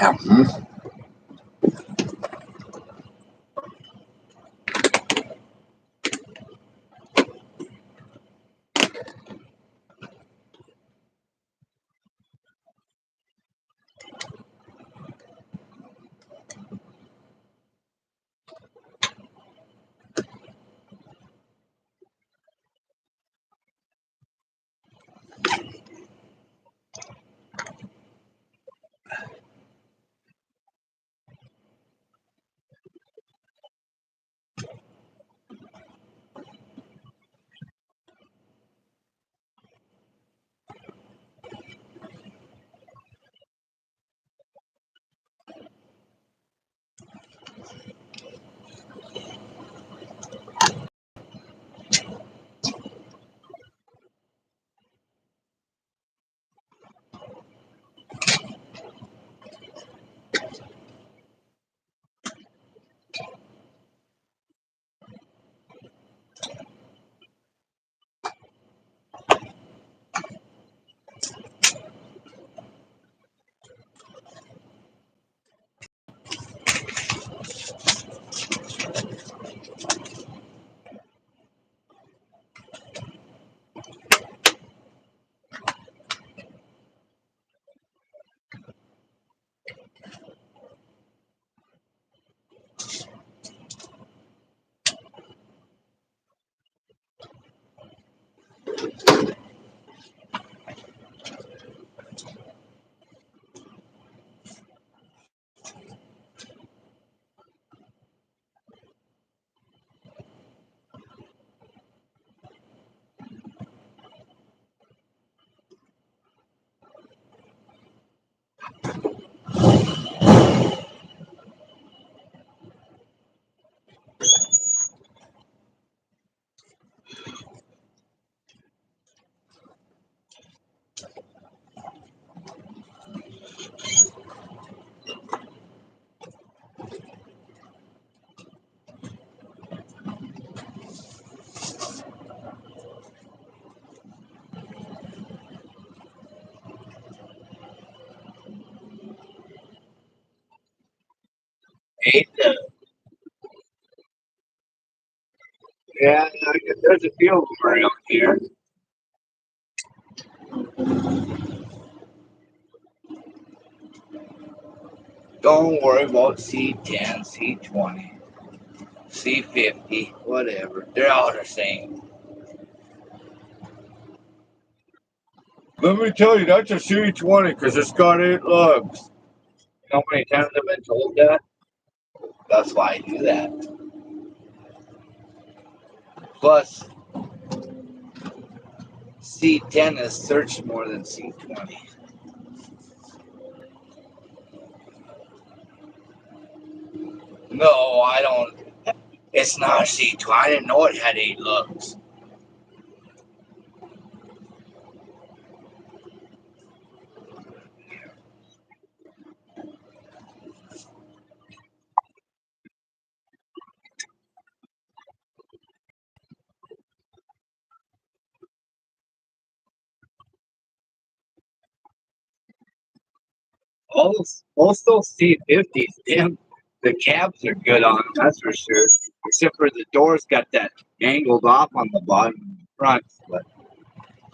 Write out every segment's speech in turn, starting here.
Yeah. Eight. Yeah, there's a few of them around here. Don't worry about C10, C20, C50, whatever. They're all the same. Let me tell you, that's a C20 because it's got 8 lugs. You know how many times I've been told that? That's why I do that. Plus, C10 is searched more than C20. No, I don't. It's not a C20. I didn't know it had 8 lugs. Most those C50s, damn, the cabs are good on them, that's for sure. Except for the doors got that angled off on the bottom and front. But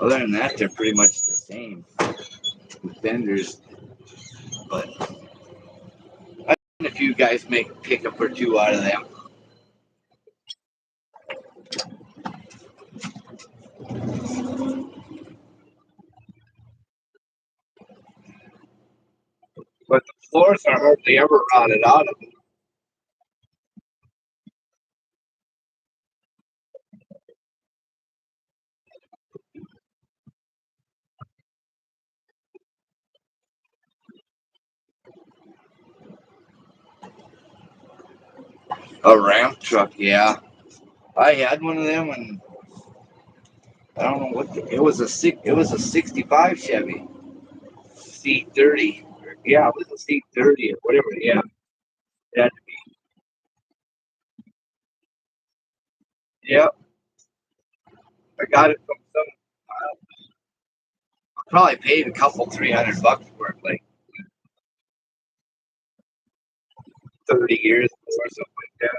other than that, they're pretty much the same. The fenders. But if you guys make a pickup or two out of them. But the floors are hardly ever rotted out of them. A ramp truck, yeah. I had one of them, and I don't know what it was. It was a '65 Chevy C30. Yeah, it was a C30 or whatever. Yeah, that. Yep, I got it from some. I probably paid a couple $300 for it, like 30 years or something like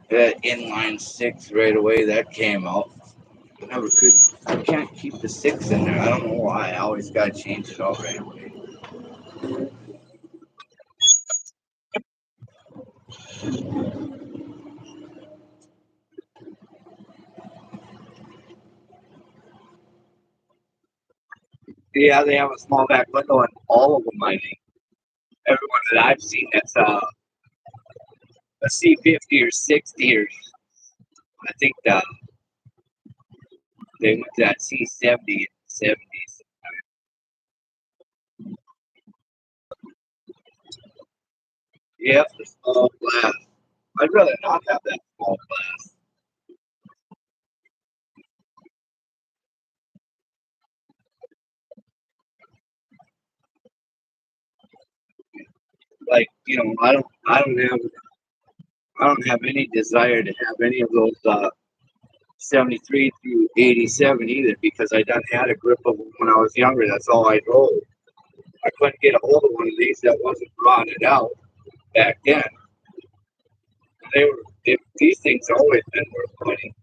that. That inline six right away that came out. I never could. I can't keep the six in there. I don't know why. I always gotta change it out right away. Yeah, they have a small back window in all of them. I think everyone that I've seen that's a C50 or 60 or I think they went to that C70 in the 70s. Yep, the small glass. I'd rather not have that small glass. Like I don't have any desire to have any of those 73 through 87 either because I done had a grip of them when I was younger. That's all I drove. I couldn't get a hold of one of these that wasn't rotted out back then. These things always been worth money.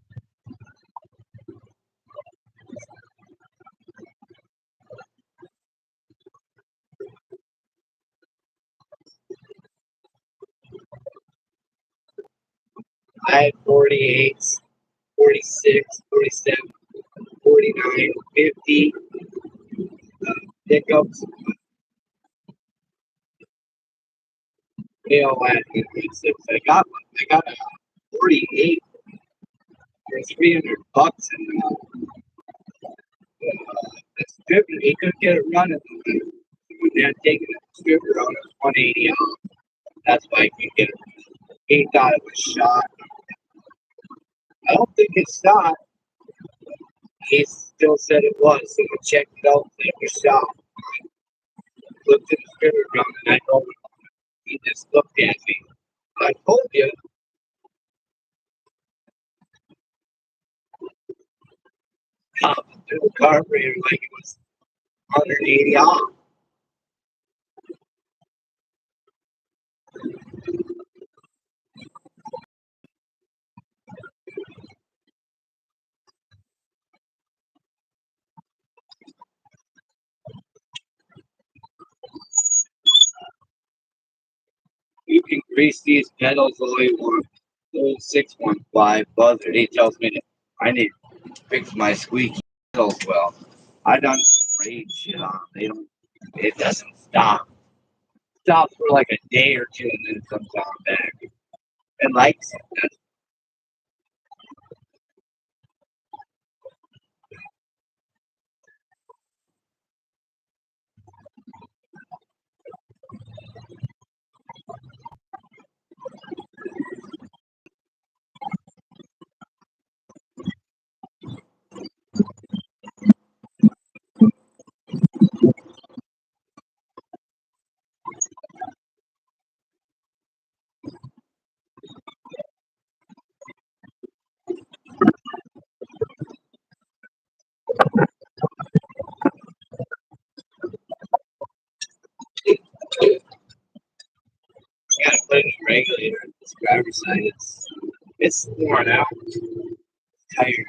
I had 48s, 46, 47, 49, 50 pickups. They all had good six. I got a 48 for $300 and distributor. He couldn't get it running. When they had taken the distributor on, it was 180 off. That's why he couldn't get it. He thought it was shot. I don't think it's shot. He still said it was. So we checked it out. It was shot. Looked at the distributor on and I told him. He just looked at me. I told you. Through the carburetor like it was 180 off. You can grease these pedals all you want. Old 615 buzzer. He tells me that I need to fix my squeaky pedals. Well, I done sprayed shit on them. They don't. It doesn't stop. Stops for like a day or two and then it comes on back. And likes it. You gotta put a new regulator in this driver's side. It's worn out. Tired.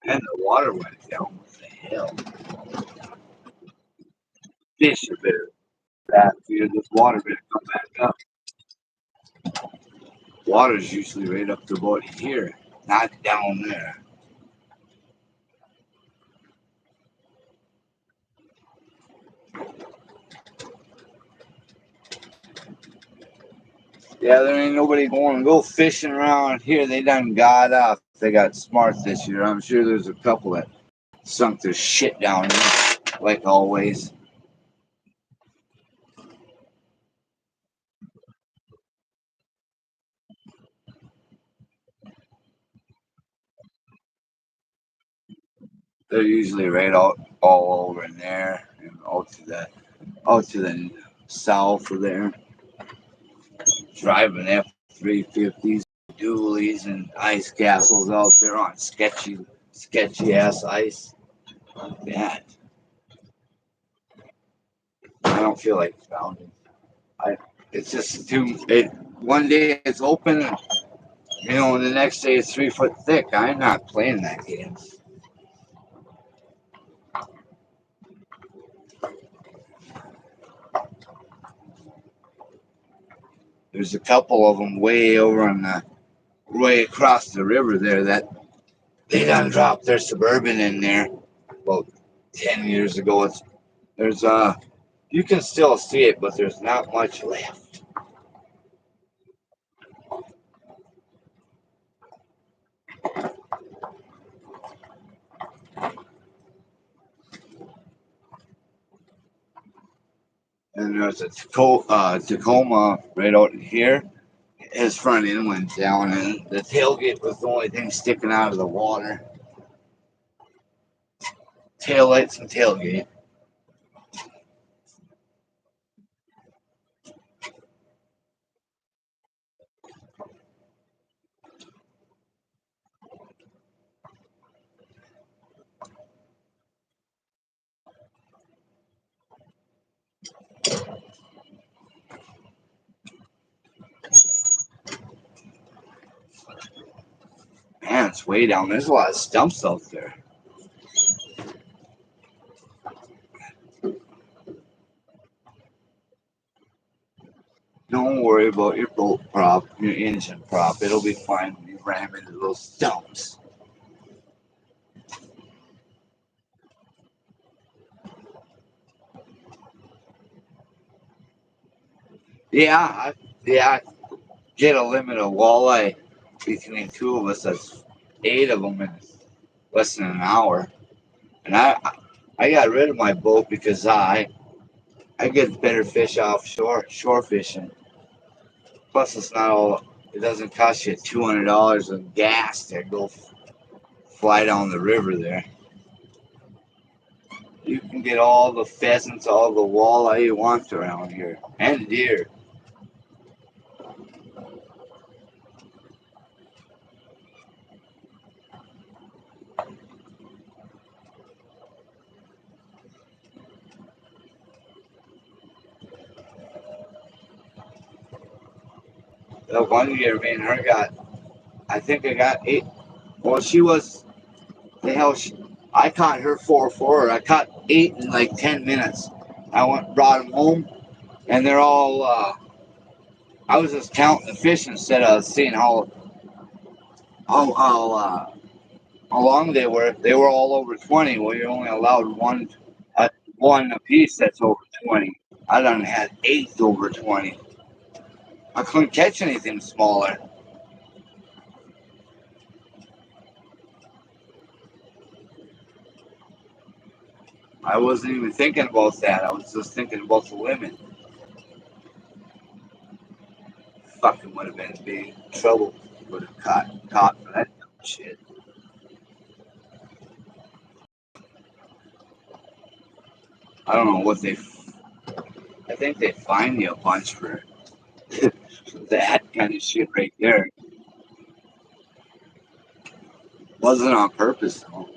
And the water went down. What the hell? Fish are better. That here, this water better come back up. Water's usually right up to about here, not down there. Yeah, there ain't nobody going to go fishing around here. They done got up. They got smart this year. I'm sure there's a couple that sunk their shit down here, like always. They're usually right out all over in there and out to the south of there. Driving F-350s, dualies, and ice castles out there on sketchy ass ice. Like that. I don't feel like pounding. I it's just too it one day it's open and the next day it's 3 foot thick. I'm not playing that game. There's a couple of them way over on the way across the river there that they done dropped their suburban in there about 10 years ago. There's you can still see it, but there's not much left. And there's a Tacoma right out here. His front end went down, and the tailgate was the only thing sticking out of the water. Tail lights and tailgate. Man, it's way down. There's a lot of stumps out there. Don't worry about your boat prop, your engine prop. It'll be fine when you ram into those stumps. Yeah, yeah. Get a limit of walleye between two of us. That's 8 of them in less than an hour. And I got rid of my boat because I get better fish offshore, shore fishing. Plus, it's not all. It doesn't cost you $200 of gas to go fly down the river there. You can get all the pheasants, all the walleye you want around here, and deer. The one year, me and her got, I think I got 8. Well, she was, the hell, I caught her 4-4. I caught 8 in like 10 minutes. I brought them home, and they're all, I was just counting the fish instead of seeing how, how, uh, how long they were. They were all over 20. Well, you're only allowed one a piece that's over 20. I done had 8 over 20. I couldn't catch anything smaller. I wasn't even thinking about that. I was just thinking about the limit. Fucking would have been big trouble. Would have caught for that dumb shit. I don't know what they. I think they fine you a bunch for that kind of shit right there. Wasn't on purpose though.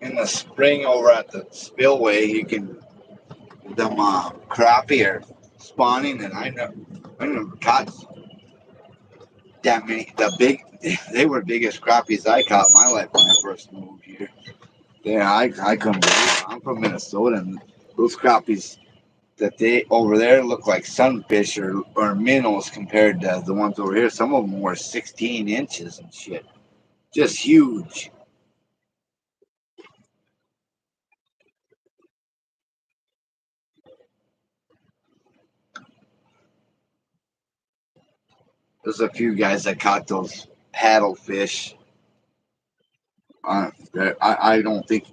In the spring over at the spillway, you can them crappie are spawning, and I never caught that many. They were the biggest crappies I caught in my life when I first moved here. Yeah, I couldn't believe it. I'm from Minnesota, and those crappies that they over there look like sunfish or minnows compared to the ones over here. Some of them were 16 inches and shit, just huge. There's a few guys that caught those paddlefish. I don't think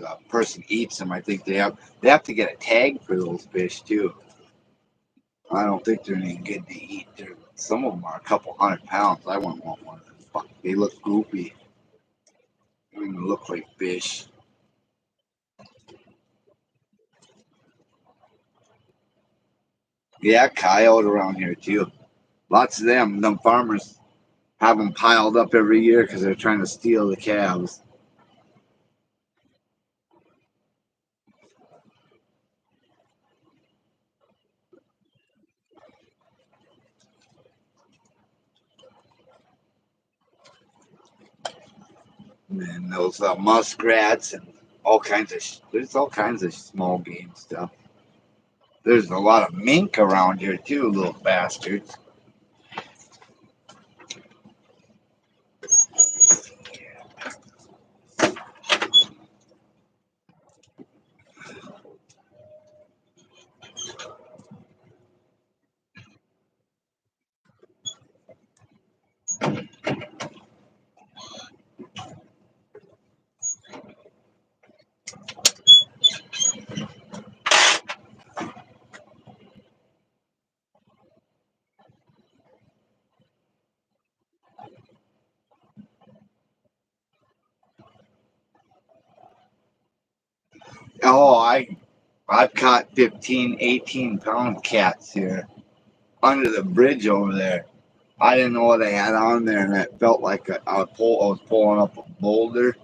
a person eats them. I think they have to get a tag for those fish too. I don't think they're any good to eat. Some of them are a couple 100 pounds. I wouldn't want one of them. Fuck, they look goopy. They don't even look like fish. Yeah, coyote around here too. Lots of them. Them farmers have them piled up every year because they're trying to steal the calves. And those muskrats and all kinds of there's all kinds of small game stuff. There's a lot of mink around here too, little bastards. I've caught 15, 18 pound cats here under the bridge over there. I didn't know what I had on there, and it felt like I was pulling up a boulder,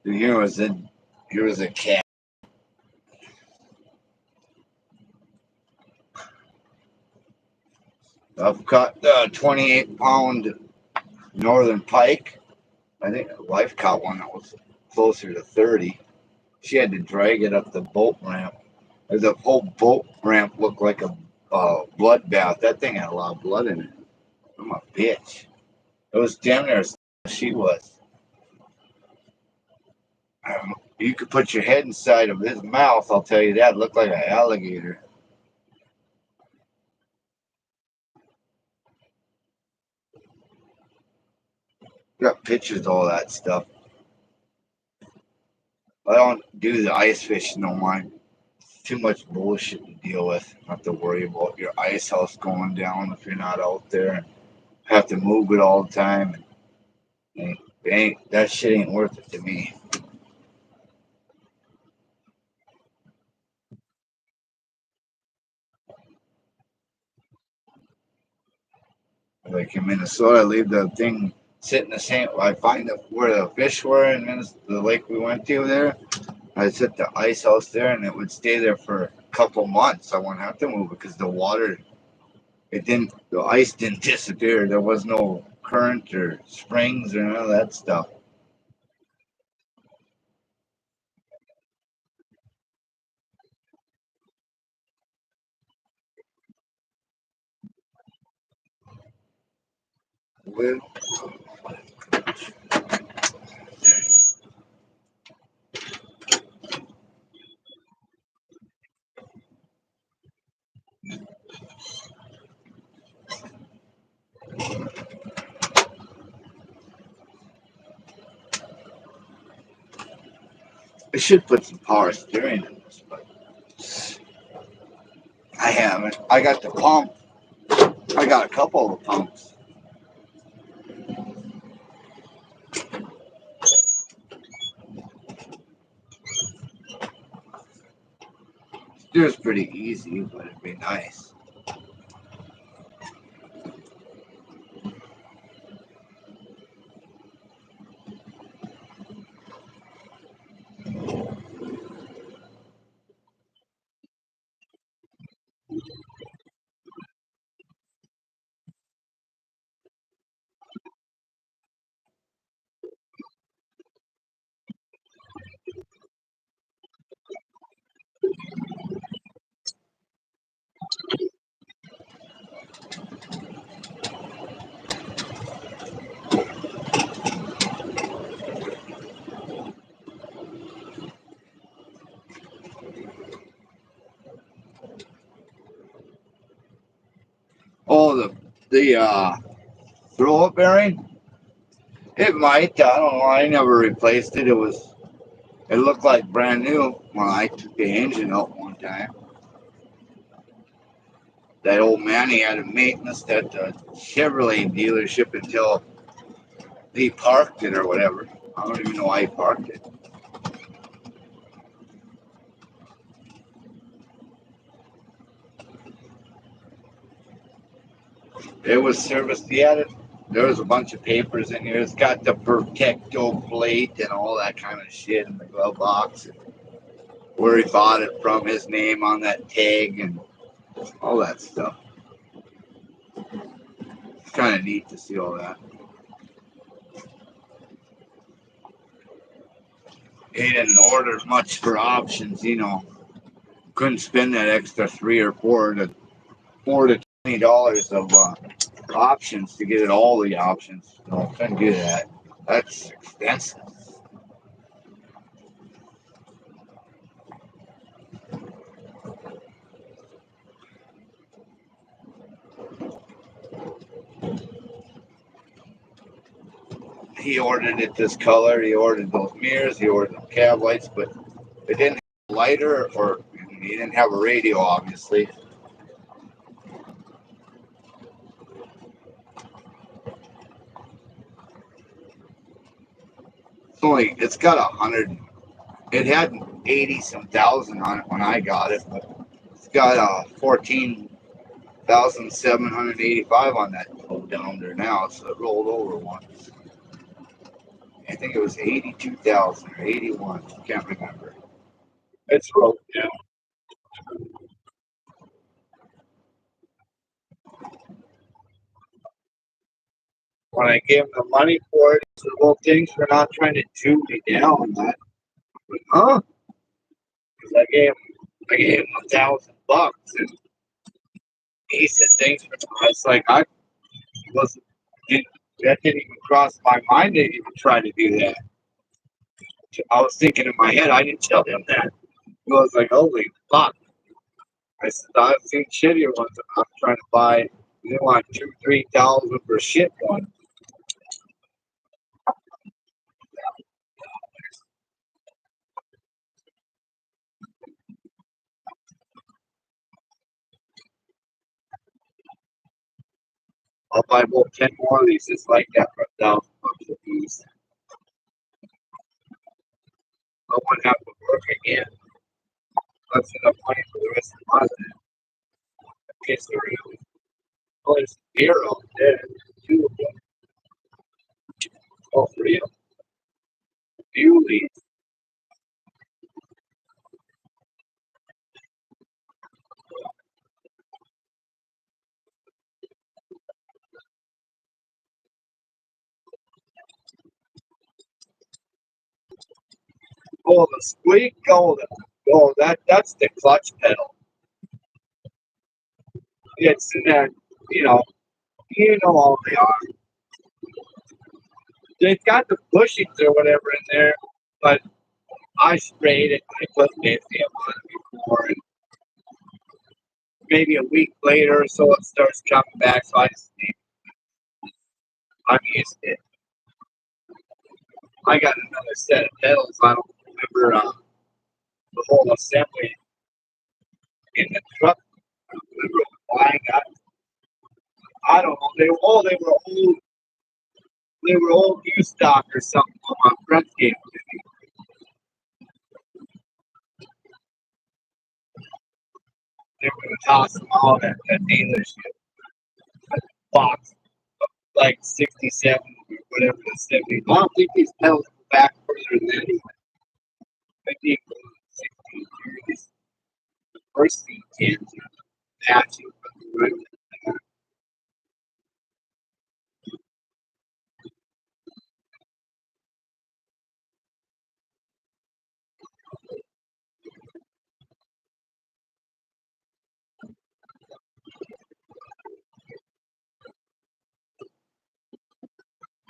and here was a cat. I've caught 28 pound northern pike. I think my wife caught one that was closer to 30. She had to drag it up the boat ramp. The whole boat ramp looked like a bloodbath. That thing had a lot of blood in it. I'm a bitch. It was damn near as she was. You could put your head inside of his mouth, I'll tell you that. It looked like an alligator. Got pictures of all that stuff. I don't do the ice fishing no more. It's too much bullshit to deal with. Have to worry about your ice house going down if you're not out there. And have to move it all the time. That shit ain't worth it to me. Like in Minnesota, I leave the thing sit in the same. I find where the fish were in the lake we went to there. I set the ice house there, and it would stay there for a couple months. I wouldn't have to move it because the water, the ice didn't disappear. There was no current or springs or none of that stuff. With I should put some power steering in this, but I haven't. I got the pump. I got a couple of pumps. Steer's pretty easy, but it'd be nice. Oh, the throw up bearing. It might. I don't know. I never replaced it. It looked like brand new when I took the engine out one time. That old man, he had a maintenance at the Chevrolet dealership until he parked it or whatever. I don't even know why he parked it. It was serviced. There was a bunch of papers in here. It's got the Protecto plate and all that kind of shit in the glove box. Where he bought it from, his name on that tag, and all that stuff. It's kind of neat to see all that. He didn't order much for options. Couldn't spend that extra $4 to $20 of options to get it all the options. No, couldn't do that. That's expensive. He ordered it this color. He ordered those mirrors. He ordered the cab lights, but it didn't have a lighter, or he didn't have a radio, obviously. It's got 100 It had 80 some thousand on it when I got it, but it's got 14,785 on that down there now, so it rolled over once. I think it was 82,000 or 81. I can't remember. It's rolled down. When I gave him the money for it, he said, well, thanks for not trying to chew me down. That, huh? Because I gave him $1,000. And he said, thanks for it's like, I wasn't, that didn't even cross my mind to even try to do that. I was thinking in my head, I didn't tell him that. I was like, holy fuck. I said, I've seen shittier ones. I'm trying to buy, they want 2,000, 3,000 for shit one. I'll buy about 10 more of these just like that for $1,000 a piece. I wouldn't have to work again. That's enough money for the rest of the month. Kids are really, oh, there's zero there. Two of them. Oh, three of them. Few leads. Oh, the squeak. Oh, that's the clutch pedal. It's in there, you know, all they are. They've got the bushings or whatever in there, but I sprayed it. I put lithium on it before, and maybe a week later or so it starts coming back. So I'm used to it. I got another set of pedals. I don't remember the whole assembly in the truck. I don't remember why I got. I don't know. They were old new stock or something. My friends gave them to me. They were gonna toss them out at that dealership. Box like 67 or whatever the 70. I don't think these pedals go back further than anyway. I think 16 years. The first C10s are matching.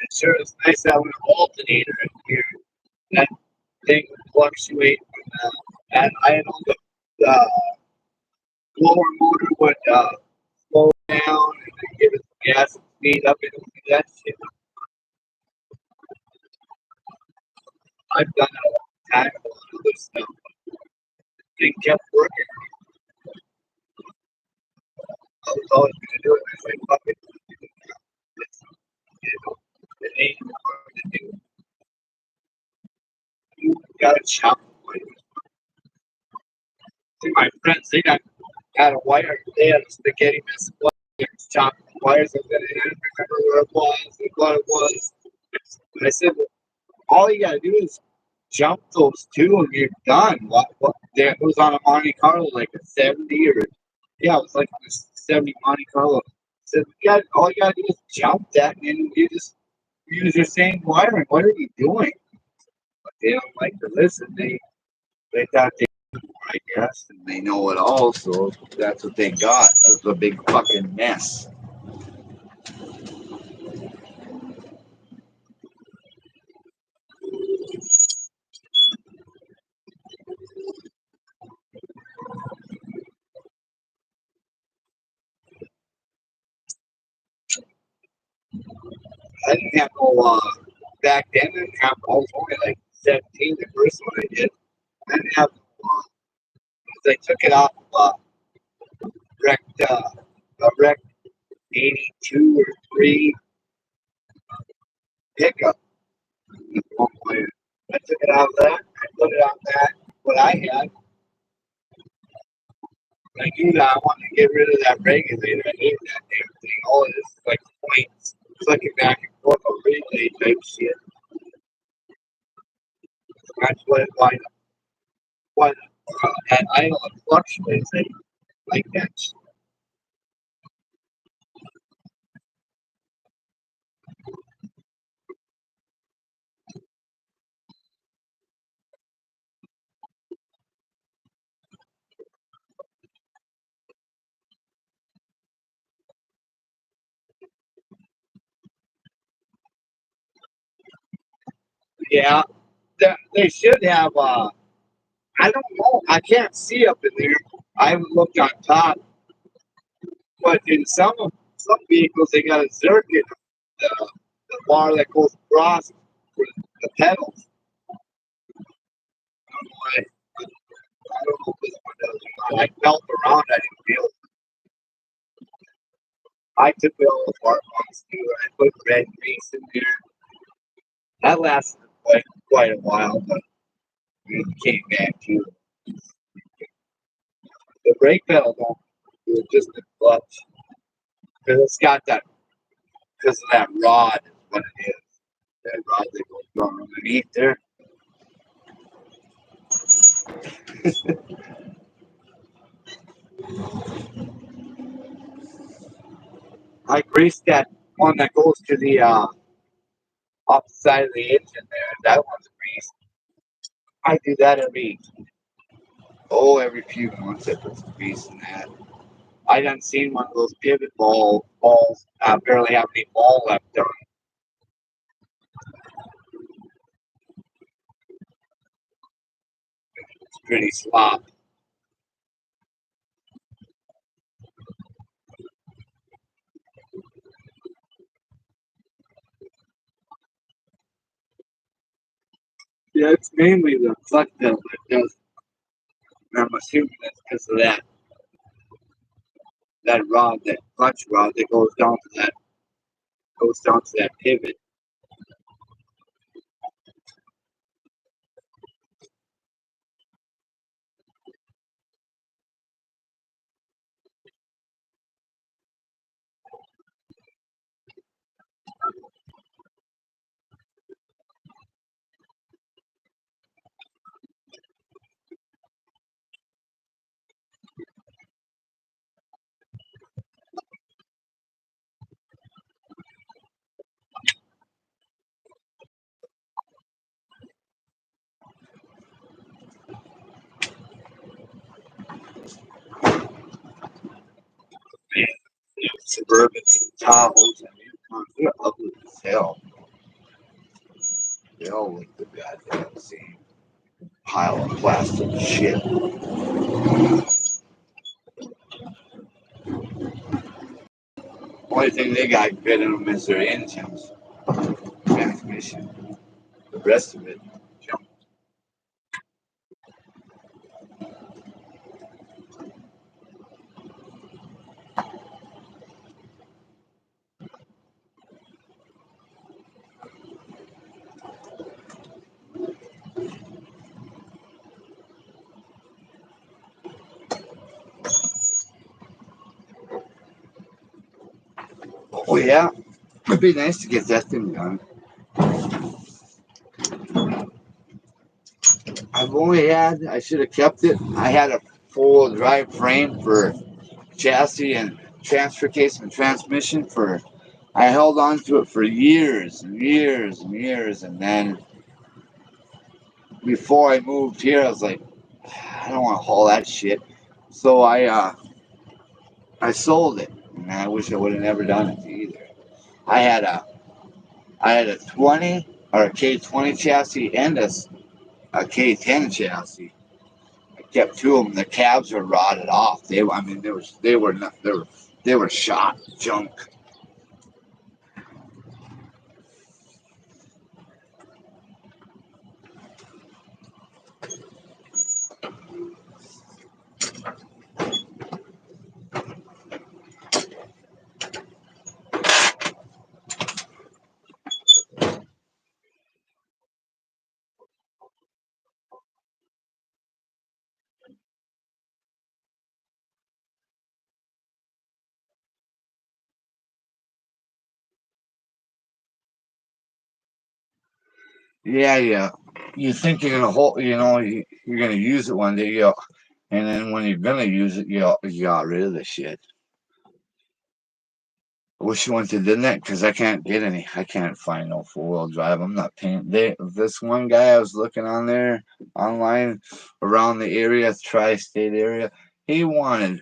It sure is nice having an alternator in here. That thing would fluctuate. And I know the lower motor would slow down and then give it some gas and speed up and do that shit. I've done it a long time with other stuff. It kept working. I was always going to do it. I was like, fuck it. It ain't hard to do. You got to chop. See, my friends, they got a wire. They had a spaghetti mess of wires, chopping wires. I didn't remember where it was and what it was. And I said, well, all you got to do is jump those two and you're done. What? It was on a Monte Carlo, like a 70 or, yeah, it was like a 70 Monte Carlo. So all you got to do is jump that and then you just use your same wiring. What are you doing? But they don't like to listen. They thought they, I guess, and they know it all, so that's what they got. That's a big fucking mess. I didn't have no, back then, I didn't have, I was only like 17, the first one I did. I didn't have, they took it off, wrecked, a wrecked 82 or 3 pickup. I took it out of that, I put it on that. I had. I knew that I wanted to get rid of that regulator. I hated that damn thing. All it is like points, flicking back and forth on relay type shit. That's what at idle and fluctuates. I like that. Yeah, they should have. I don't know. I can't see up in there. I haven't looked on top, but in some vehicles they got a circuit, the bar that goes across for the pedals. I don't know. I don't know if this one does or not. I felt around. I didn't feel it. I took it all apart once too. I put red grease in there. That lasted quite a while, but it came back to the brake pedal. Don't. It was just the clutch because it's got that because of that rod is what it is. That rod that goes down underneath there. I greased that one that goes to the opposite side of the engine there. That one's greased. I do that every few months. I put some grease in that. I done seen one of those pivot balls. I barely have any ball left on. It's pretty slop. Yeah, it's mainly the clutch pedal that does. I'm assuming that's because of that rod, that clutch rod that goes down to that pivot. Man, Suburbans and Tahoes and Yukons, they're ugly as hell. They all look the goddamn same pile of plastic shit. Only thing they got good in them is their engines, transmission. The rest of it, junk. Oh yeah, it'd be nice to get that thing done. I should have kept it. I had a full drive frame for chassis and transfer case and transmission I held on to it for years and years and years. And then before I moved here, I was like, I don't want to haul that shit. So I sold it. And I wish I would have never done it either. I had a I had a 20 or a K20 chassis and a K10 chassis. I kept two of them. The cabs were rotted off. I mean, they were not, they were shot junk. Yeah, yeah. You think you're gonna hold, you're gonna use it one day, and then when you're gonna use it, you got rid of the shit. I wish you went to the net because I can't get any. I can't find no 4-wheel drive. I'm not paying. This one guy I was looking on there online around the area, tri-state area, he wanted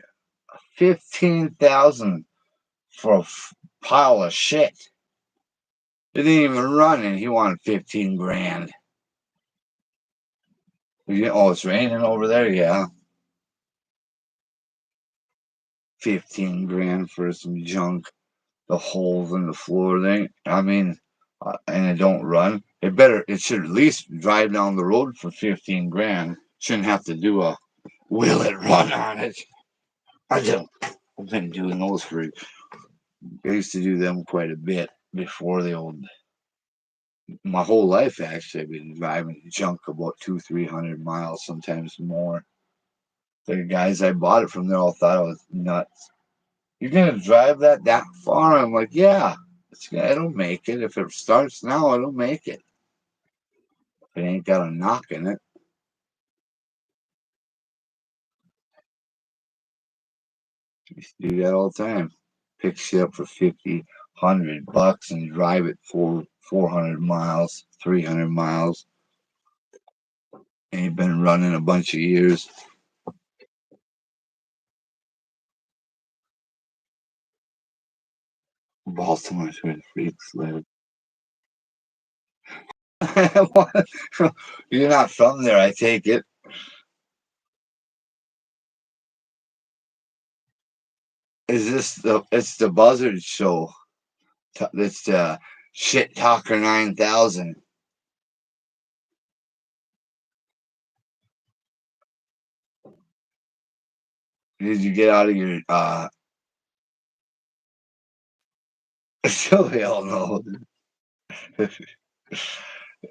15,000 for pile of shit. It didn't even run, and he wanted 15 grand. Oh, it's raining over there. Yeah, 15 grand for some junk. The holes in the floor thing. I mean, and it don't run. It should at least drive down the road for 15 grand. Shouldn't have to do a will it run on it. I don't. I've been doing those for. I used to do them quite a bit before the old. My whole life actually, I've been driving junk about 200-300 miles, sometimes more. The guys I bought it from, they all thought I was nuts. You're gonna drive that far? I'm like, yeah. It'll make it. If it starts now, it'll make it. If it ain't got a knock in it. Used to do that all the time. Pick shit up for 50, $100 and drive it for 400 miles, 300 miles. Ain't been running a bunch of years. Baltimore's where the freaks live. You're not from there, I take it. Is this it's the Buzzard Show? It's the Shit Talker 9000. Did you get out of your so hell no.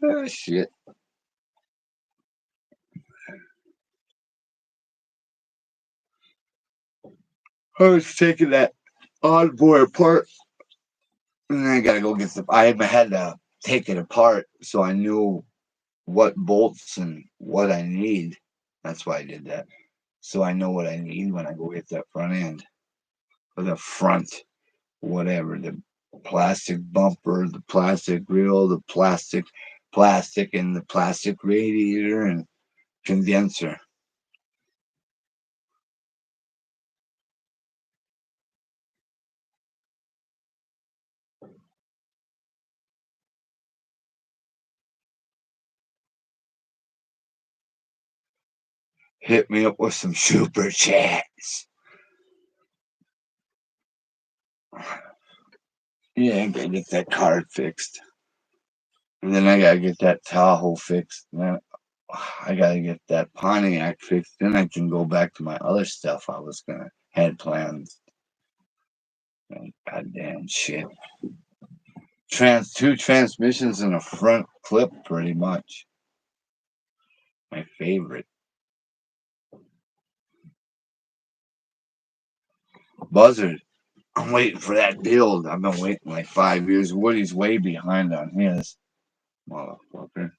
Oh, shit. I was taking that onboard apart, and then I gotta go get the. I had to take it apart so I knew what bolts and what I need. That's why I did that. So I know what I need when I go get that front end or the front, whatever, the plastic bumper, the plastic grill, the plastic, and the plastic radiator and condenser. Hit me up with some super chats. Yeah, I gotta get that car fixed. And then I gotta get that Tahoe fixed. And then I gotta get that Pontiac fixed. Then I can go back to my other stuff I was gonna had plans. Goddamn shit. Two transmissions and a front clip, pretty much. My favorite. Buzzard. I'm waiting for that build. I've been waiting like 5 years. Woody's way behind on his. Motherfucker.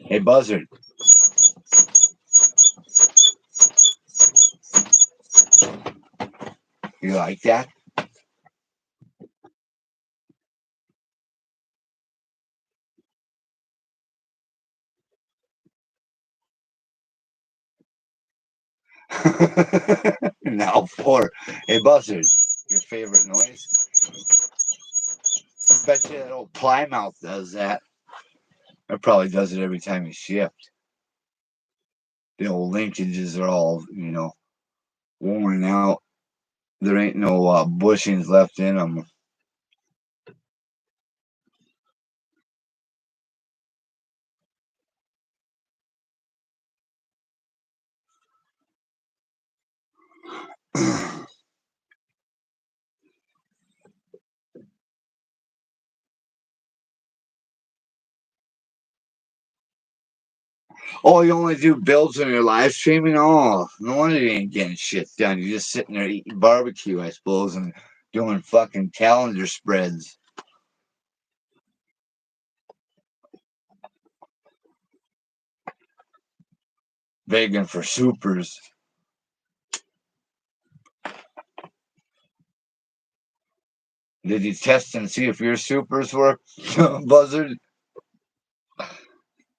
Hey, Buzzard. You like that? Now for Hey, Buzzard. Your favorite noise? I bet you that old Plymouth does that. It probably does it every time you shift. The old linkages are all, worn out. There ain't no bushings left in them. Oh, you only do builds when you're live streaming? Oh, no wonder you ain't getting shit done. You're just sitting there eating barbecue, I suppose, and doing fucking calendar spreads. Begging for supers. Did you test and see if your supers work, Buzzard?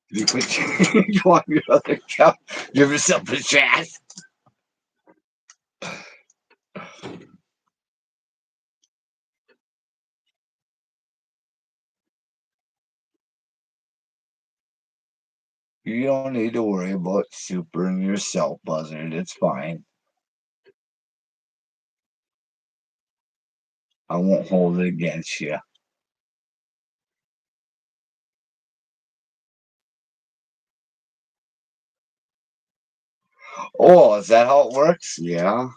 You put you on your other couch. Give yourself a chance. You don't need to worry about supering yourself, Buzzard. It's fine. I won't hold it against you. Oh, is that how it works? Yeah.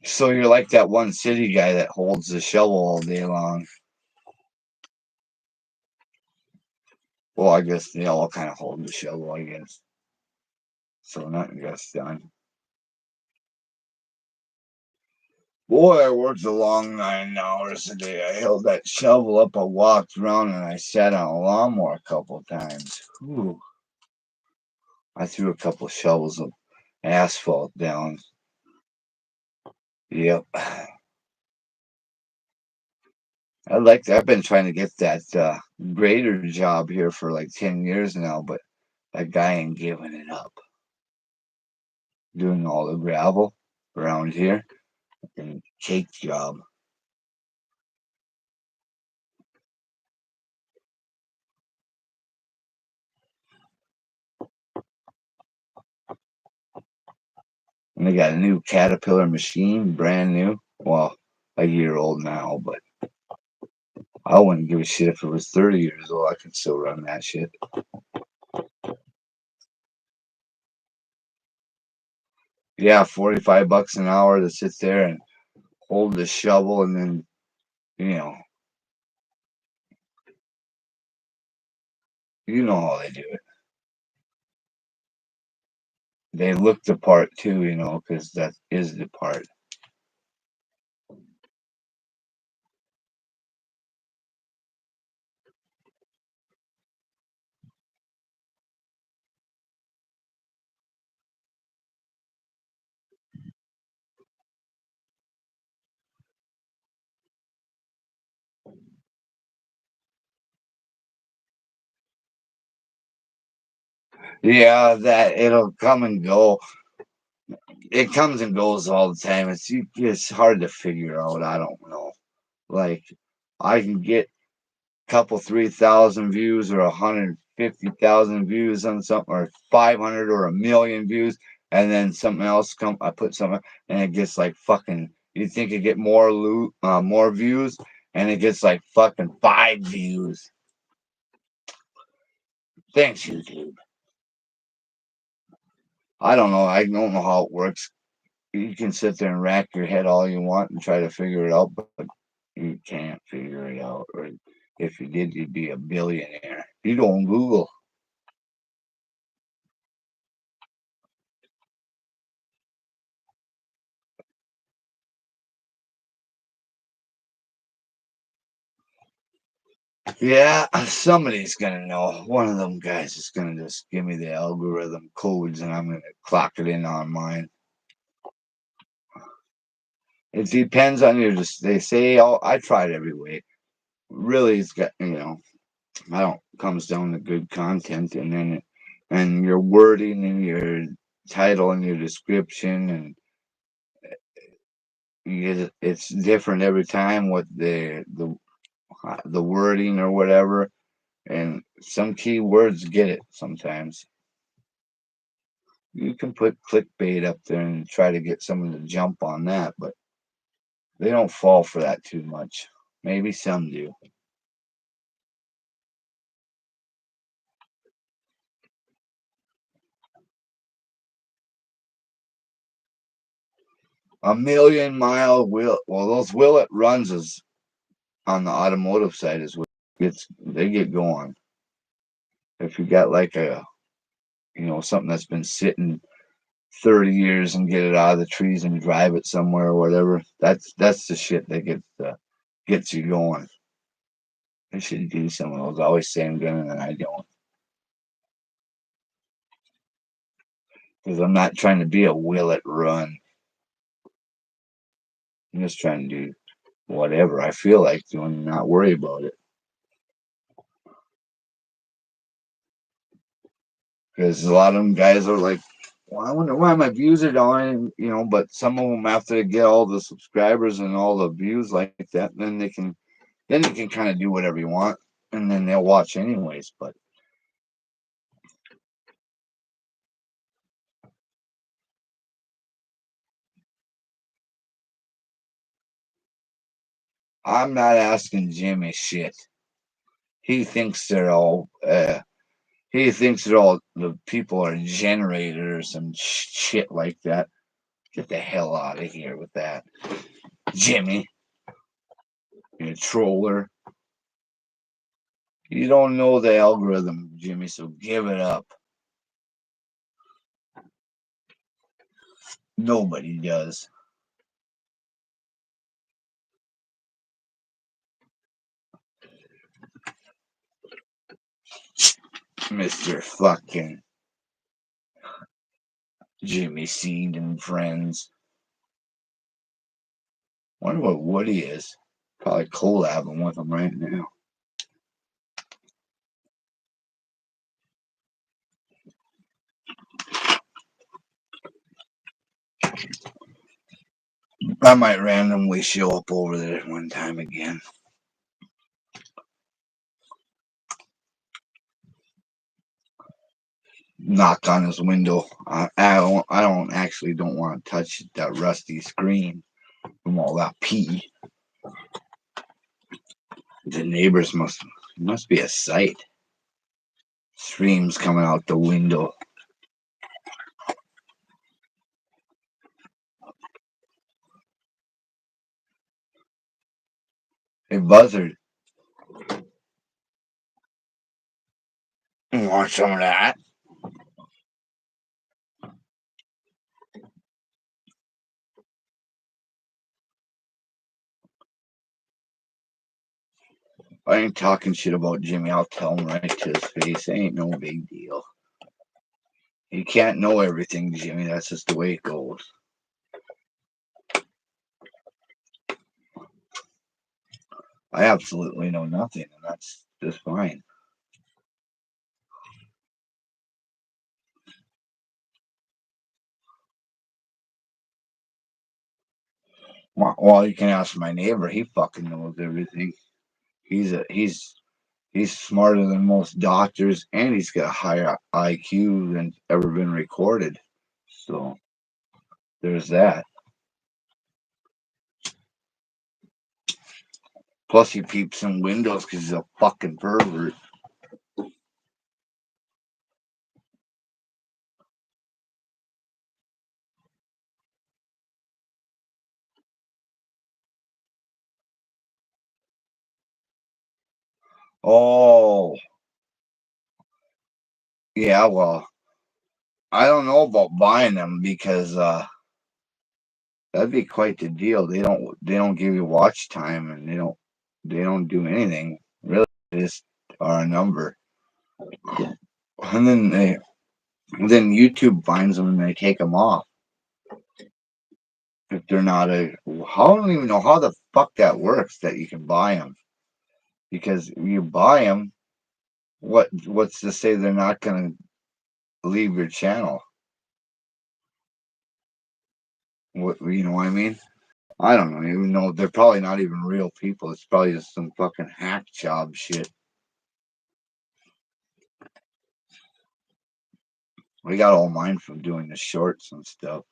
So you're like that one city guy that holds the shovel all day long. Well, I guess they all kind of hold the shovel, I guess. So nothing gets done. Boy, I worked a long 9 hours a day. I held that shovel up, I walked around, and I sat on a lawnmower a couple times. Whew. I threw a couple shovels of asphalt down. Yep. I've been trying to get that grader job here for like 10 years now, but that guy ain't giving it up. Doing all the gravel around here and cake job. And they got a new Caterpillar machine, brand new. Well, a year old now, but I wouldn't give a shit if it was 30 years old. I could still run that shit. Yeah, $45 an hour to sit there and hold the shovel, and then, you know, you know how they do it. They look the part too, because that is the part. Yeah, that it'll come and go. It comes and goes all the time. It's hard to figure out. I don't know. Like, I can get couple 3,000 views or 150,000 views on something, or 500 or a million views, and then something else I put something and it gets like fucking, you think it get more views, and it gets like fucking 5 views. Thanks, YouTube. I don't know. I don't know how it works. You can sit there and rack your head all you want and try to figure it out, but you can't figure it out. Or if you did, you'd be a billionaire. You don't Google. Yeah, somebody's gonna know. One of them guys is gonna just give me the algorithm codes, and I'm gonna clock it in on mine. It depends on your. Just they say, oh, I tried every way. Really, it's got I don't comes down to good content, and then and your wording and your title and your description, and it's different every time with the wording or whatever, and some keywords get it sometimes. You can put clickbait up there and try to get someone to jump on that, but they don't fall for that too much. Maybe some do. A million mile will, well, those will it runs is on the automotive side is what they get going. If you got like something that's been sitting 30 years and get it out of the trees and drive it somewhere or whatever. That's the shit that gets you going. I should do some of those. I always say I'm gonna, and I don't, because I'm not trying to be a will it run. I'm just trying to do whatever I feel like doing, and not worry about it. Because a lot of them guys are like, well, I wonder why my views are down, but some of them after they get all the subscribers and all the views like that, then you can kind of do whatever you want, and then they'll watch anyways. But I'm not asking Jimmy shit. He thinks they're all. He thinks that all the people are generated or some shit like that. Get the hell out of here with that, Jimmy. You troller. You don't know the algorithm, Jimmy, so give it up. Nobody does. Mr. fucking Jimmy Seed and friends. Wonder what Woody is. Probably collabing with him right now. I might randomly show up over there one time again. Knock on his window. I don't actually don't want to touch that rusty screen from all that pee. The neighbors must be a sight. Streams coming out the window. Hey Buzzard, you want some of that? I ain't talking shit about Jimmy. I'll tell him right to his face. It ain't no big deal. You can't know everything, Jimmy. That's just the way it goes. I absolutely know nothing, and that's just fine. Well, you can ask my neighbor. He fucking knows everything. He's smarter than most doctors, and he's got a higher IQ than ever been recorded. So there's that. Plus, he peeps in windows because he's a fucking pervert. Oh, yeah. Well, I don't know about buying them because that'd be quite the deal. They don't give you watch time, and they don't do anything really. They just are a number, and then YouTube finds them and they take them off if they're not a. I don't even know how the fuck that works. That you can buy them because you buy them. What's to say they're not gonna leave your channel? What you know what I mean? I don't know. Even though they're probably not even real people. It's probably just some fucking hack job shit. We got all mine from doing the shorts and stuff.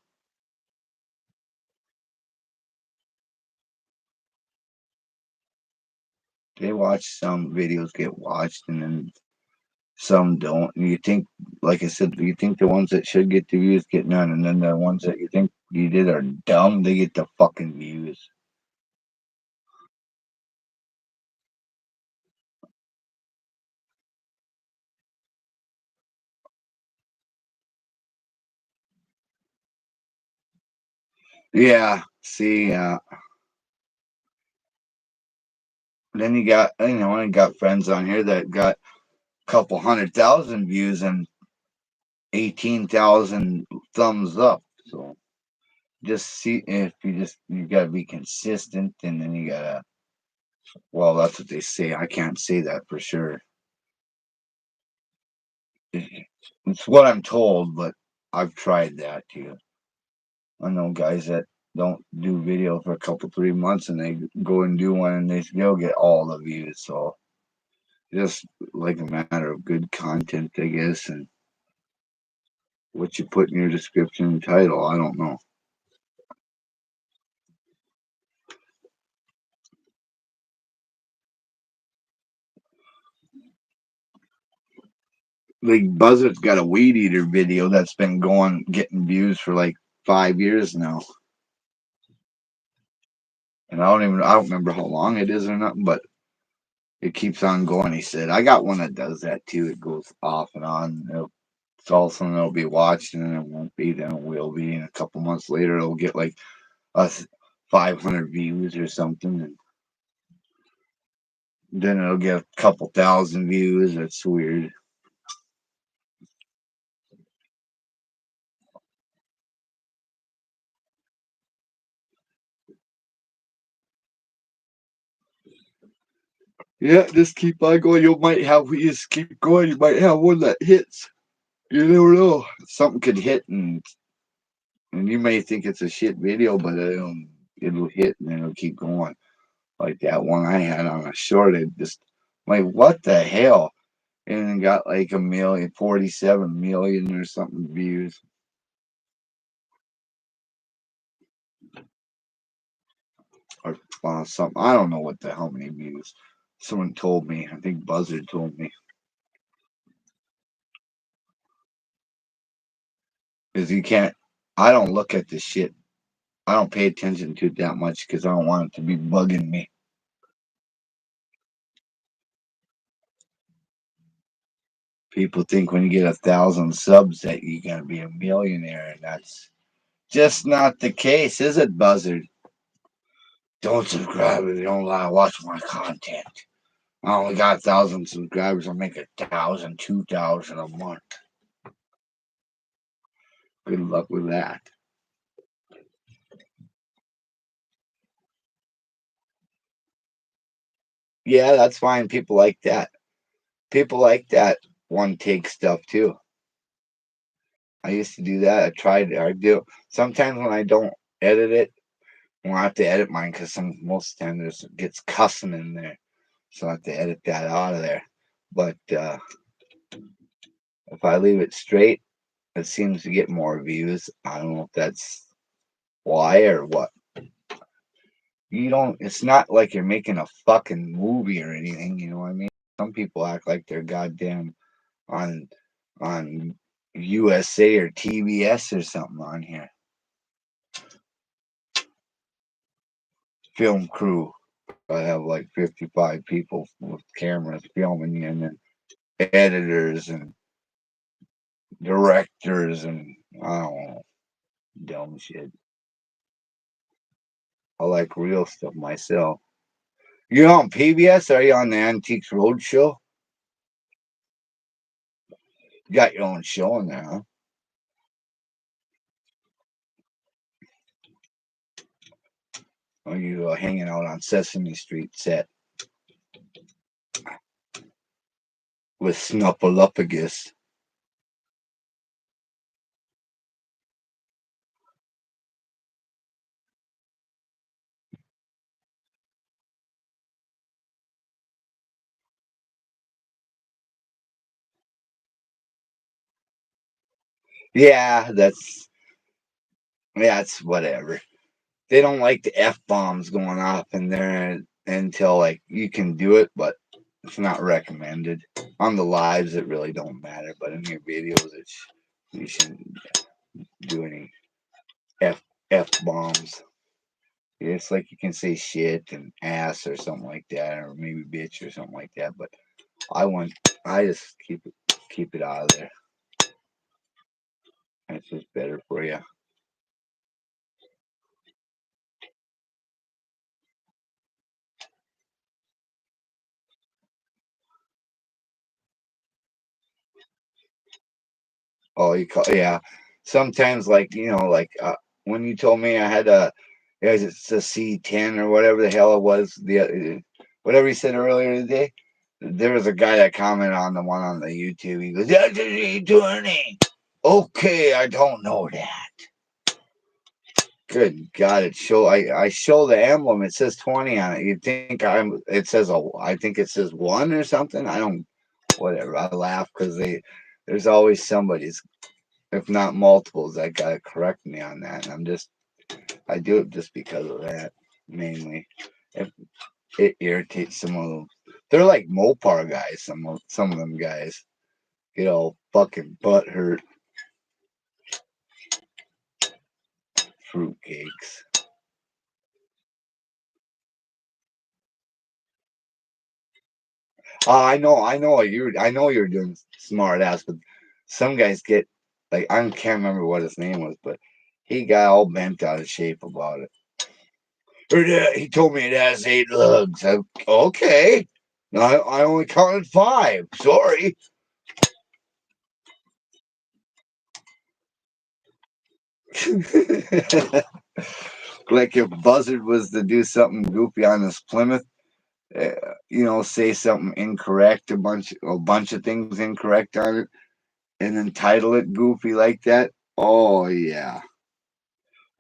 They watch some videos get watched and then some don't. And you think, like I said, you think the ones that should get the views get none, and then the ones that you think you did are dumb, they get the fucking views. Yeah. See, then you got, I got friends on here that got a couple 100,000 views and 18,000 thumbs up. So just see if you gotta be consistent, and then you gotta. Well, that's what they say. I can't say that for sure. It's what I'm told, but I've tried that too. I know guys that don't do video for a couple 3 months and they go and do one and they'll get all the views. So just like a matter of good content, I guess, and what you put in your description and title. I don't know. Like Buzzard's got a weed eater video that's been getting views for like 5 years now. And I don't remember how long it is or nothing, but it keeps on going. He said, I got one that does that too. It goes off and on. It's all of a sudden it'll be watched and then it won't be, then it will be. And a couple months later, it'll get like us 500 views or something. And then it'll get a couple thousand views. That's weird. Yeah, just keep on going. You just keep going. You might have one that hits. You never know. Something could hit, and you may think it's a shit video, but it'll hit and then it'll keep going. Like that one I had on a short, it just like what the hell, and it got like 47 million or something views or something. I don't know what the hell many views. Someone told me. I think Buzzard told me because you can't. I don't look at the shit. I don't pay attention to it that much because I don't want it to be bugging me. People think when you get 1,000 subs that you're gonna be a millionaire, and that's just not the case, is it, Buzzard? Don't subscribe if you don't want to watch my content. I only got 1,000 subscribers. I'll make 1,000, 2,000 a month. Good luck with that. Yeah, that's fine. People like that. People like that one take stuff too. I used to do that. I tried. I do. Sometimes when I don't edit it, well, I have to edit mine because most of the time there's gets cussing in there, so I have to edit that out of there. But if I leave it straight, it seems to get more views. I don't know if that's why or what. You don't. It's not like you're making a fucking movie or anything. You know what I mean? Some people act like they're goddamn on on USA or TBS or something on here. Film crew. I have like 55 people with cameras filming, and then editors and directors, and I don't know, dumb shit. I like real stuff myself. You on PBS? Are you on the Antiques Roadshow? You got your own show in there, huh? Are you hanging out on Sesame Street set with Snuffleupagus? Yeah, that's whatever. They don't like the F bombs going off in there until like you can do it, but it's not recommended. On the lives, it really don't matter, but in your videos, you shouldn't do any F F bombs. It's like you can say shit and ass or something like that, or maybe bitch or something like that. But I want, I just keep it out of there. That's just better for you. Oh, you call, yeah. Sometimes, like, like when you told me I had a, yeah, it's a C10 or whatever the hell it was, whatever you said earlier today. There was a guy that commented on the one on the YouTube. He goes, "That's a C20." Okay, I don't know that. Good God, I show the emblem. It says 20 on it. You think it says I think it says one or something. I don't, whatever. I laugh because there's always somebody's, if not multiples, that gotta correct me on that. And I do it just because of that, mainly. If it irritates some of them. They're like Mopar guys, some of them guys get all fucking butt hurt. Fruitcakes. I know you're doing smart ass, but some guys get like I can't remember what his name was, but he got all bent out of shape about it. He told me it has 8 lugs. Okay, I only counted 5. Sorry. Like if Buzzard was to do something goofy on this Plymouth, uh, say something incorrect, a bunch of things incorrect on it, and then title it goofy like that. Oh yeah.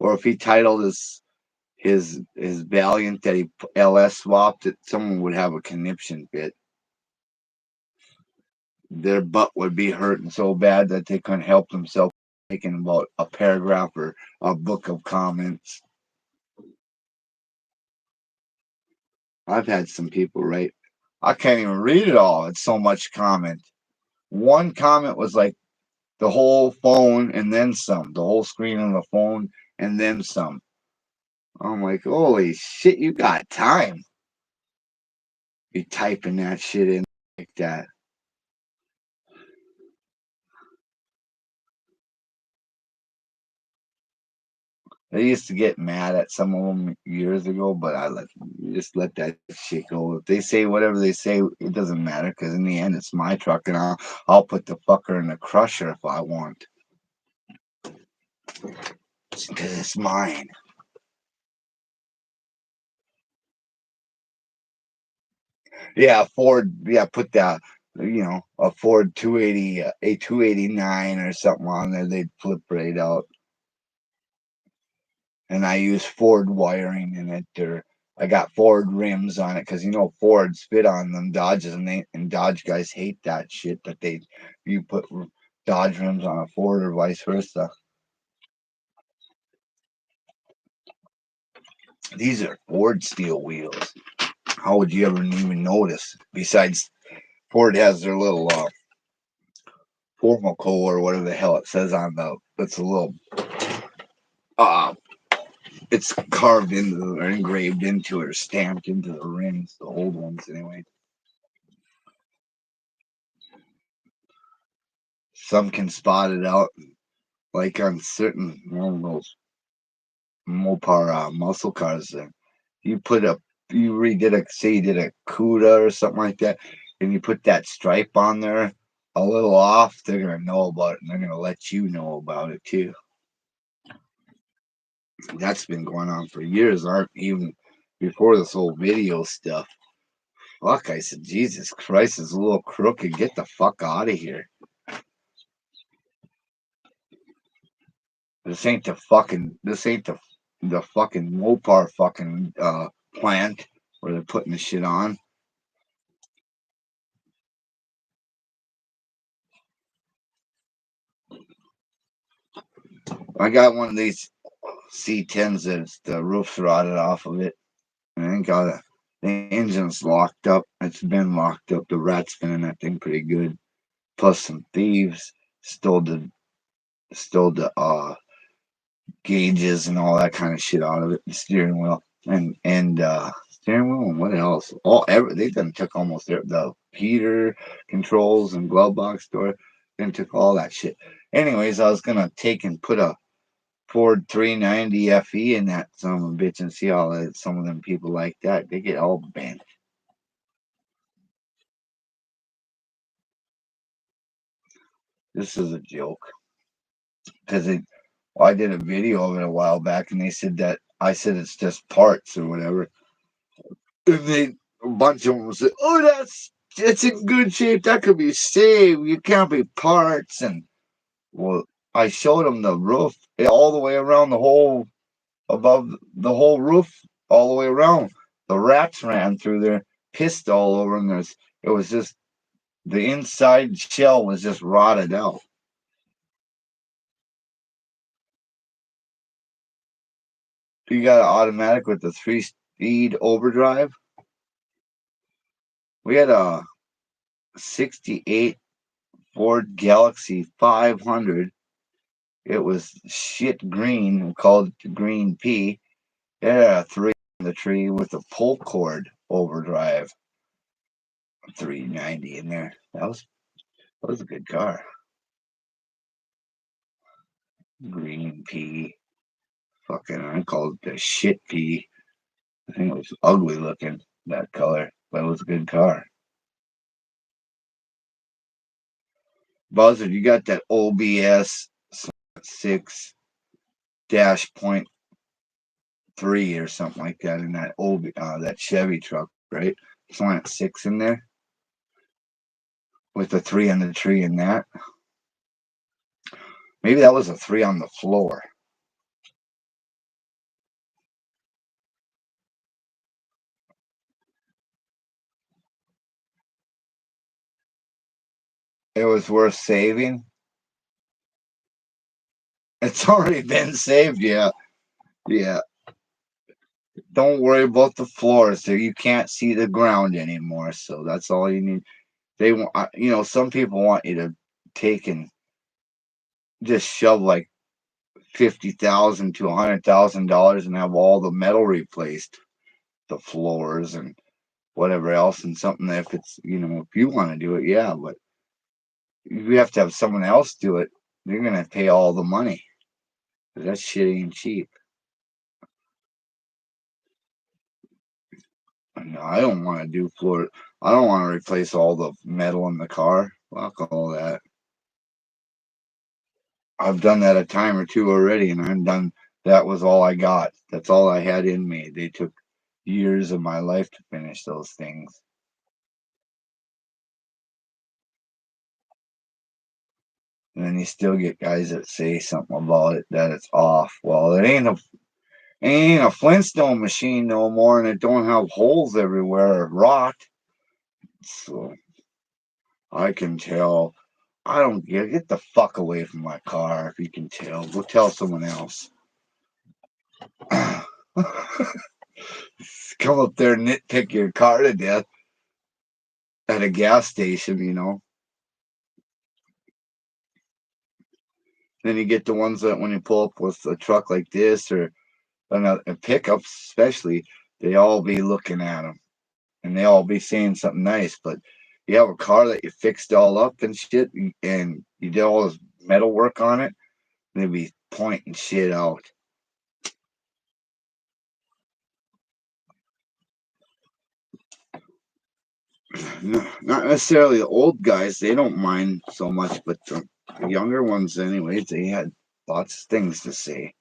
Or if he titled his Valiant that he LS swapped it, someone would have a conniption fit. Their butt would be hurting so bad that they couldn't help themselves making about a paragraph or a book of comments. I've had some people write, I can't even read it all. It's so much comment. One comment was like the whole phone and then some, the whole screen on the phone and then some. I'm like, holy shit, you got time. Be typing that shit in like that. I used to get mad at some of them years ago, but just let that shit go. If they say whatever they say, it doesn't matter because in the end, it's my truck, and I'll put the fucker in the crusher if I want because it's mine. Yeah, Ford. Yeah, put that. A Ford 280, a 289 or something on there. They'd flip right out. And I use Ford wiring in it. Or I got Ford rims on it because Fords fit on them Dodges, and Dodge guys hate that shit that you put Dodge rims on a Ford or vice versa. These are Ford steel wheels. How would you ever even notice? Besides, Ford has their little Formico or whatever the hell it says on the. It's a little. Uh, it's carved into or engraved into or stamped into the rims, the old ones anyway. Some can spot it out, like on certain one of those Mopar muscle cars. You put a, you redid a, say you did a CUDA or something like that, and you put that stripe on there a little off, they're gonna know about it, and they're gonna let you know about it too. That's been going on for years, aren't even before this whole video stuff. Fuck, I said, Jesus Christ, is a little crooked. Get the fuck out of here. This ain't the fucking Mopar fucking plant where they're putting the shit on. I got one of these C10s that's the roof's rotted off of it. And I got the engine's locked up. It's been locked up. The rat's been in that thing pretty good. Plus some thieves stole the gauges and all that kind of shit out of it. The steering wheel and steering wheel and what else? They done took almost the heater controls and glove box door. Then took all that shit. Anyways, I was gonna take and put a Ford 390 FE in that son of a bitch and see how some of them people like that. They get all bent. This is a joke. because I did a video of it a while back, and they said that I said it's just parts or whatever, and a bunch of them said, "Oh, it's in good shape. That could be saved. You can't be parts." And well, I showed them the roof all the way around the whole above the whole roof, all the way around. The rats ran through there, pissed all over, and it was just the inside shell was just rotted out. You got an automatic with the 3-speed overdrive. We had a 68 Ford Galaxy 500. It was shit green. We called it the green pea. It had a 3 in the tree with a pull cord overdrive. 390 in there. That was a good car. Green pea. Fucking, I called it the shit pea. I think it was ugly looking, that color, but it was a good car. Buzzard, you got that OBS 6 dash point 3 or something like that in that Chevy truck, right? Slant 6 in there with the 3 on the tree in that. Maybe that was a 3 on the floor. It was worth saving. It's already been saved, yeah. Yeah. Don't worry about the floor, so you can't see the ground anymore. So that's all you need. They want, some people want you to take and just shove like 50,000 to $100,000 and have all the metal replaced, the floors and whatever else, and something that if it's if you want to do it, yeah, but if you have to have someone else do it, you're gonna pay all the money. That shit ain't cheap. No, I don't want to do floor. I don't want to replace all the metal in the car. Fuck all that. I've done that a time or two already, and I'm done. That was all I got. That's all I had in me. They took years of my life to finish those things. And then you still get guys that say something about it that it's off. Well, it ain't a Flintstone machine no more, and it don't have holes everywhere or rot. So I can tell. I don't get the fuck away from my car if you can tell. Go tell someone else. Come up there and nitpick your car to death at a gas station. Then you get the ones that when you pull up with a truck like this or a pickup, especially, they all be looking at them and they all be saying something nice. But you have a car that you fixed all up and shit, and you did all this metal work on it, they be pointing shit out. Not necessarily the old guys; they don't mind so much, but the younger ones, anyways, they had lots of things to say.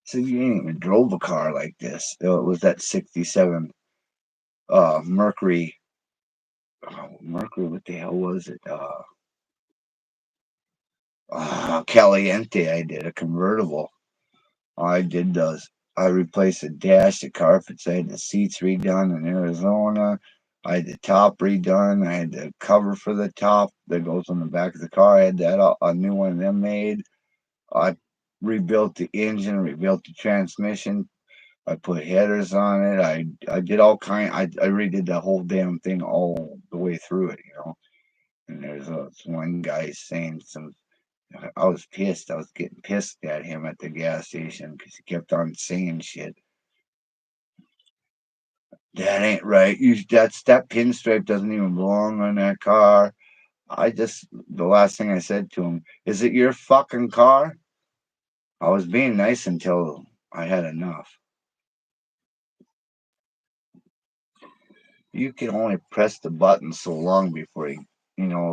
So you ain't even drove a car like this. It was that '67 Mercury. Oh, Mercury, what the hell was it? Caliente. I did a convertible. I did those. I replaced the dash, the carpets. I had the seats redone in Arizona. I had the top redone. I had the cover for the top that goes on the back of the car. I had that a new one of them made. I rebuilt the engine, rebuilt the transmission. I put headers on it. I did all kind. I redid the whole damn thing all the way through it. And there's one guy saying some. I was pissed. I was getting pissed at him at the gas station because he kept on saying shit. That ain't right. That pinstripe doesn't even belong on that car. The last thing I said to him, is it your fucking car? I was being nice until I had enough. You can only press the button so long before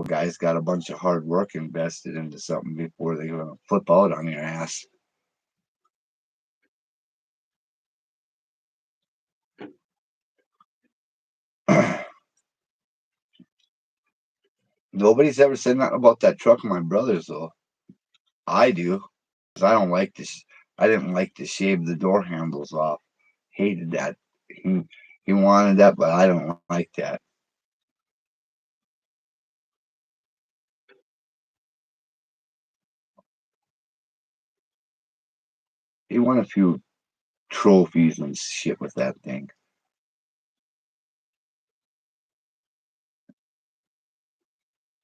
guys got a bunch of hard work invested into something before they're gonna flip out on your ass. Nobody's ever said nothing about that truck of my brother's though. I do, 'cause I don't like this. I didn't like to shave the door handles off. Hated that. He he wanted that, but I don't like that. He won a few trophies and shit with that thing.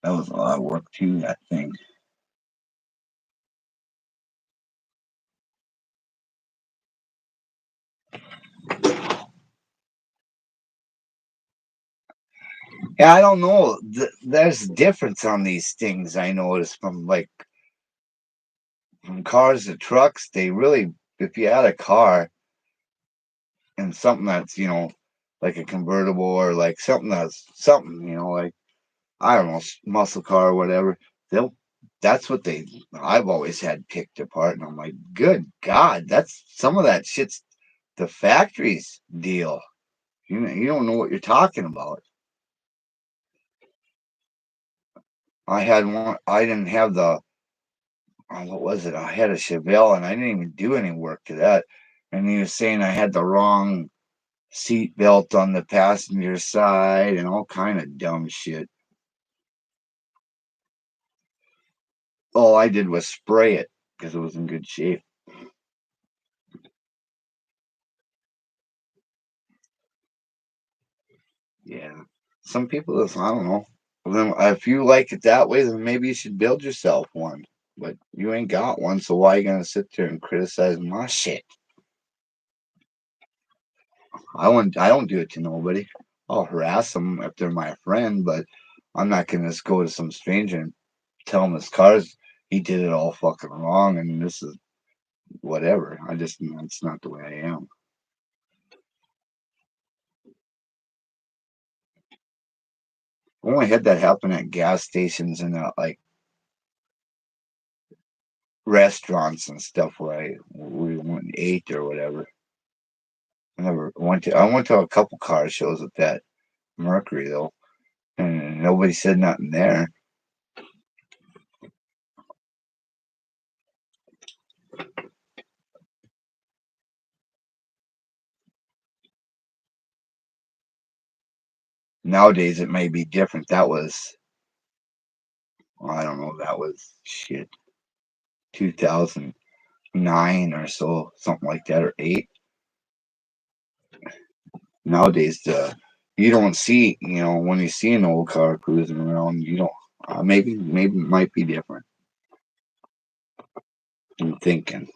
That was a lot of work too. That thing. Yeah, I don't know. There's difference on these things. I noticed from cars to trucks. They really, if you had a car and something that's like a convertible or like something that's something like I don't know, muscle car or whatever. They'll That's what I've always had picked apart, and I'm like, good God, that's some of that shit's the factory's deal. You don't know what you're talking about. I had one. I didn't have the. What was it? I had a Chevelle, and I didn't even do any work to that. And he was saying I had the wrong seat belt on the passenger side and all kind of dumb shit. All I did was spray it because it was in good shape. Yeah. Some people, I don't know. Then if you like it that way, then maybe you should build yourself one. But you ain't got one, so why are you gonna sit there and criticize my shit? I don't do it to nobody. I'll harass them if they're my friend, but I'm not gonna just go to some stranger and tell him his car's he did it all fucking wrong and this is whatever. That's not the way I am. I only had that happen at gas stations and like restaurants and stuff where we went and ate or whatever. I went to a couple car shows at that Mercury though, and nobody said nothing there. Nowadays it may be different. That was I don't know. That was shit 2009 or so, something like that, or eight. Nowadays, you don't see, when you see an old car cruising around, you don't. Maybe it might be different. I'm thinking.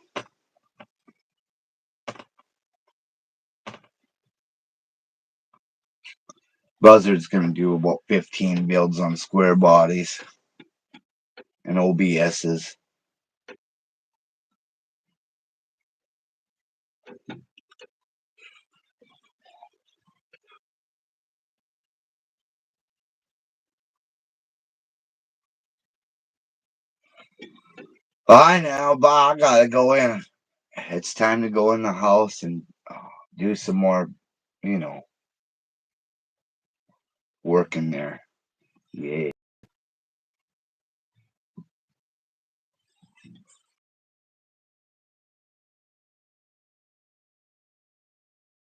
Buzzard's gonna do about 15 builds on square bodies and OBSs. Bye now, bye. I gotta go in. It's time to go in the house and do some more, you know, work in there. Yeah.